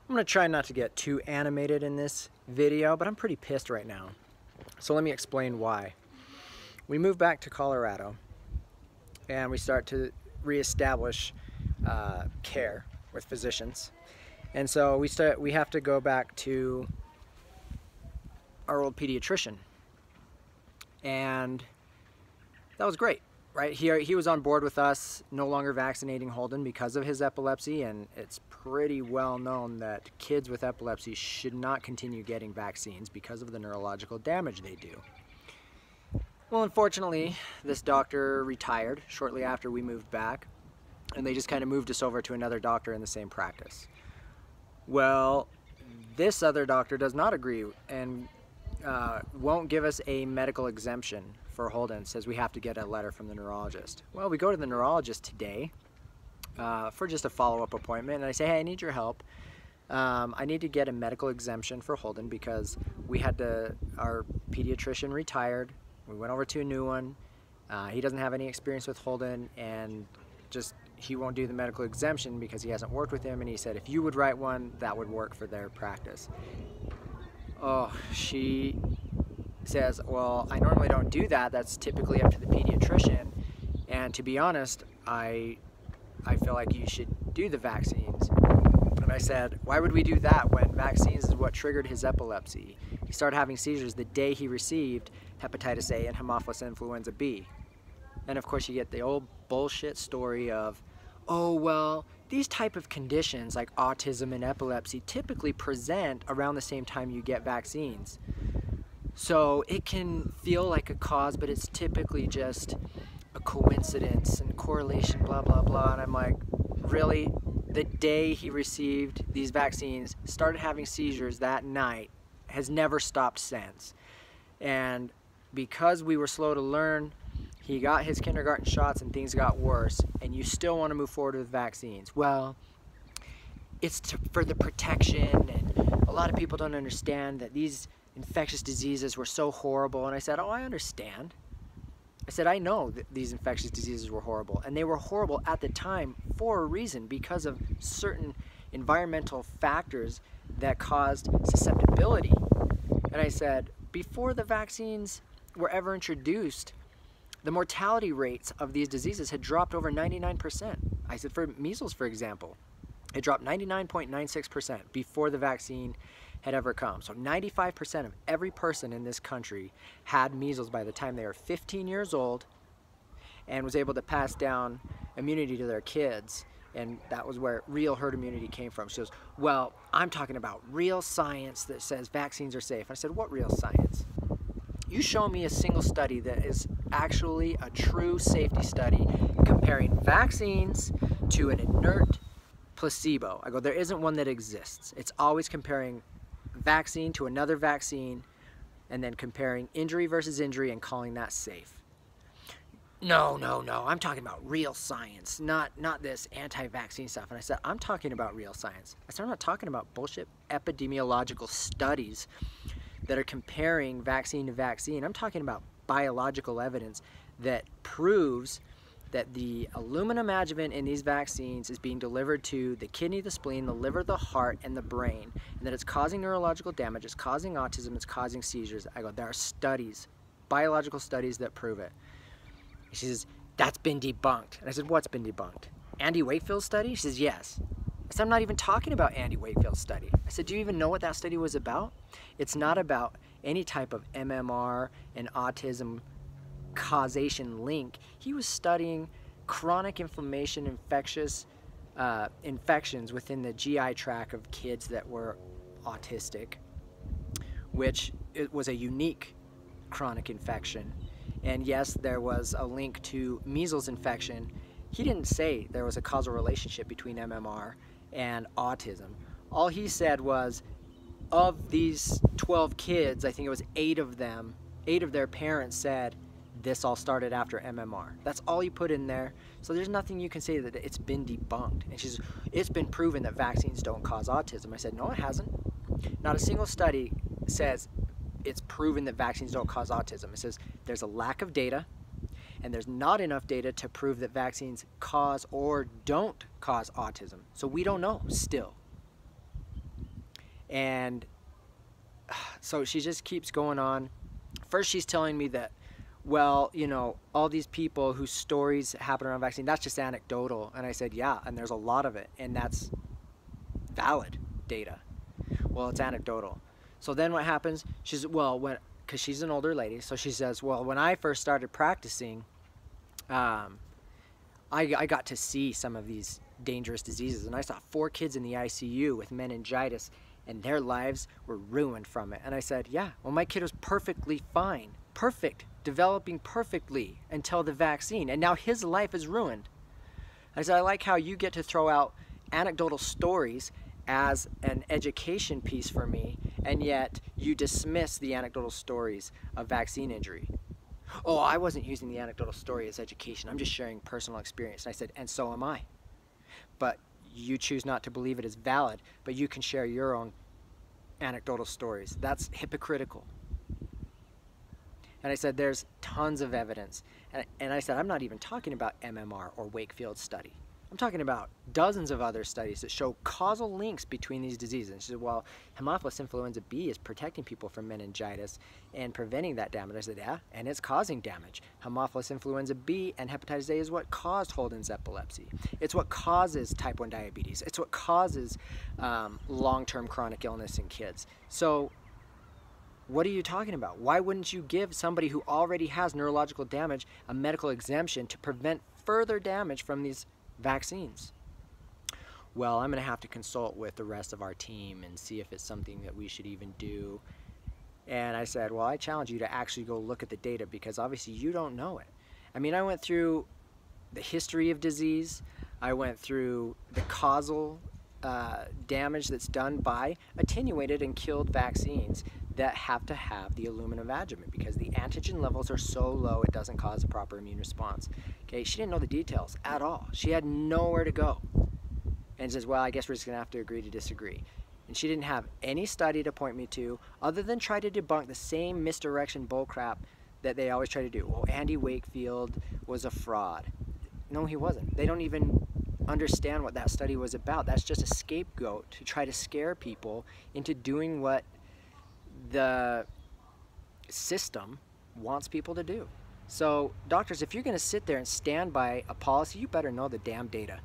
I'm going to try not to get too animated in this video, but I'm pretty pissed right now. So let me explain why. We moved back to Colorado and we start to reestablish care with physicians. And so we have to go back to our old pediatrician. And that was great, right? He was on board with us no longer vaccinating Holden because of his epilepsy, and it's pretty well known that kids with epilepsy should not continue getting vaccines because of the neurological damage they do. Well, unfortunately, this doctor retired shortly after we moved back, and they just kind of moved us over to another doctor in the same practice. Well, this other doctor does not agree and won't give us a medical exemption for Holden. Says we have to get a letter from the neurologist. Well, we go to the neurologist today for just a follow-up appointment, and I say, hey, I need your help. I need to get a medical exemption for Holden because our pediatrician retired. We went over to a new one. He doesn't have any experience with Holden, and he won't do the medical exemption because he hasn't worked with him, and he said if you would write one, that would work for their practice. Oh, she says, well, I normally don't do that. That's typically up to the pediatrician. And to be honest, I feel like you should do the vaccines. And I said, why would we do that when vaccines is what triggered his epilepsy? He started having seizures the day he received hepatitis A and Haemophilus influenza B. And of course you get the old bullshit story of, oh, well, these type of conditions like autism and epilepsy typically present around the same time you get vaccines. So it can feel like a cause, but it's typically just a coincidence and correlation, blah, blah, blah. And I'm like, really? The day he received these vaccines, started having seizures that night, has never stopped since. And because we were slow to learn, he got his kindergarten shots and things got worse, and you still want to move forward with vaccines. Well, it's for the protection, and a lot of people don't understand that these infectious diseases were so horrible. And I said, oh, I understand. I said, I know that these infectious diseases were horrible, and they were horrible at the time for a reason, because of certain environmental factors that caused susceptibility. And I said, before the vaccines were ever introduced, the mortality rates of these diseases had dropped over 99%. I said, for measles, for example, it dropped 99.96% before the vaccine had ever come. So 95% of every person in this country had measles by the time they were 15 years old and was able to pass down immunity to their kids. And that was where real herd immunity came from. She goes, well, I'm talking about real science that says vaccines are safe. I said, what real science? You show me a single study that is actually a true safety study comparing vaccines to an inert placebo. I go, there isn't one that exists. It's always comparing vaccine to another vaccine and then comparing injury versus injury and calling that safe. No, I'm talking about real science, not this anti-vaccine stuff. And I said, I'm talking about real science. I said, I'm not talking about bullshit epidemiological studies that are comparing vaccine to vaccine. I'm talking about biological evidence that proves that the aluminum adjuvant in these vaccines is being delivered to the kidney, the spleen, the liver, the heart, and the brain, and that it's causing neurological damage, it's causing autism, it's causing seizures. I go, there are studies, biological studies that prove it. She says, that's been debunked. And I said, what's been debunked? Andy Wakefield's study? She says, yes. I said, I'm not even talking about Andy Wakefield's study. I said, do you even know what that study was about? It's not about any type of MMR and autism causation link. He was studying chronic inflammation, infections within the GI tract of kids that were autistic, which it was a unique chronic infection. And yes, there was a link to measles infection. He didn't say there was a causal relationship between MMR and autism. All he said was, of these 12 kids, I think it was 8 of their parents said this all started after MMR. That's all he put in there. So there's nothing you can say that it's been debunked. And she says, it's been proven that vaccines don't cause autism. I said, no, it hasn't. Not a single study says it's proven that vaccines don't cause autism. It says there's a lack of data, and there's not enough data to prove that vaccines cause or don't cause autism. So we don't know still. And so she just keeps going on. First, she's telling me that, well, you know, all these people whose stories happen around vaccine, that's just anecdotal. And I said, yeah, and there's a lot of it, and that's valid data. Well, it's anecdotal. So then what happens? She's, well, because she's an older lady, so she says, well, when I first started practicing, I got to see some of these dangerous diseases, and I saw 4 kids in the ICU with meningitis, and their lives were ruined from it. And I said, yeah, well, my kid was perfectly fine, perfect, developing perfectly until the vaccine, and now his life is ruined. I said, I like how you get to throw out anecdotal stories as an education piece for me, and yet you dismiss the anecdotal stories of vaccine injury. Oh, I wasn't using the anecdotal story as education. I'm just sharing personal experience. And I said, and so am I. But you choose not to believe it is valid, but you can share your own anecdotal stories. That's hypocritical. And I said, there's tons of evidence. And I said, I'm not even talking about MMR or Wakefield study. I'm talking about dozens of other studies that show causal links between these diseases. And she said, well, Haemophilus influenza B is protecting people from meningitis and preventing that damage. I said, yeah, and it's causing damage. Haemophilus influenza B and hepatitis A is what caused Holden's epilepsy. It's what causes type 1 diabetes. It's what causes long-term chronic illness in kids. So what are you talking about? Why wouldn't you give somebody who already has neurological damage a medical exemption to prevent further damage from these vaccines? Well, I'm going to have to consult with the rest of our team and see if it's something that we should even do. And I said, well, I challenge you to actually go look at the data, because obviously you don't know it. I mean, I went through the history of disease. I went through the causal damage that's done by attenuated and killed vaccines that have to have the aluminum adjuvant, because the antigen levels are so low it doesn't cause a proper immune response. Okay, she didn't know the details at all. She had nowhere to go. And says, well, I guess we're just gonna have to agree to disagree. And she didn't have any study to point me to other than try to debunk the same misdirection bullcrap that they always try to do. Well, Andy Wakefield was a fraud. No, he wasn't. They don't even understand what that study was about. That's just a scapegoat to try to scare people into doing what the system wants people to do. So doctors, if you're going to sit there and stand by a policy, you better know the damn data.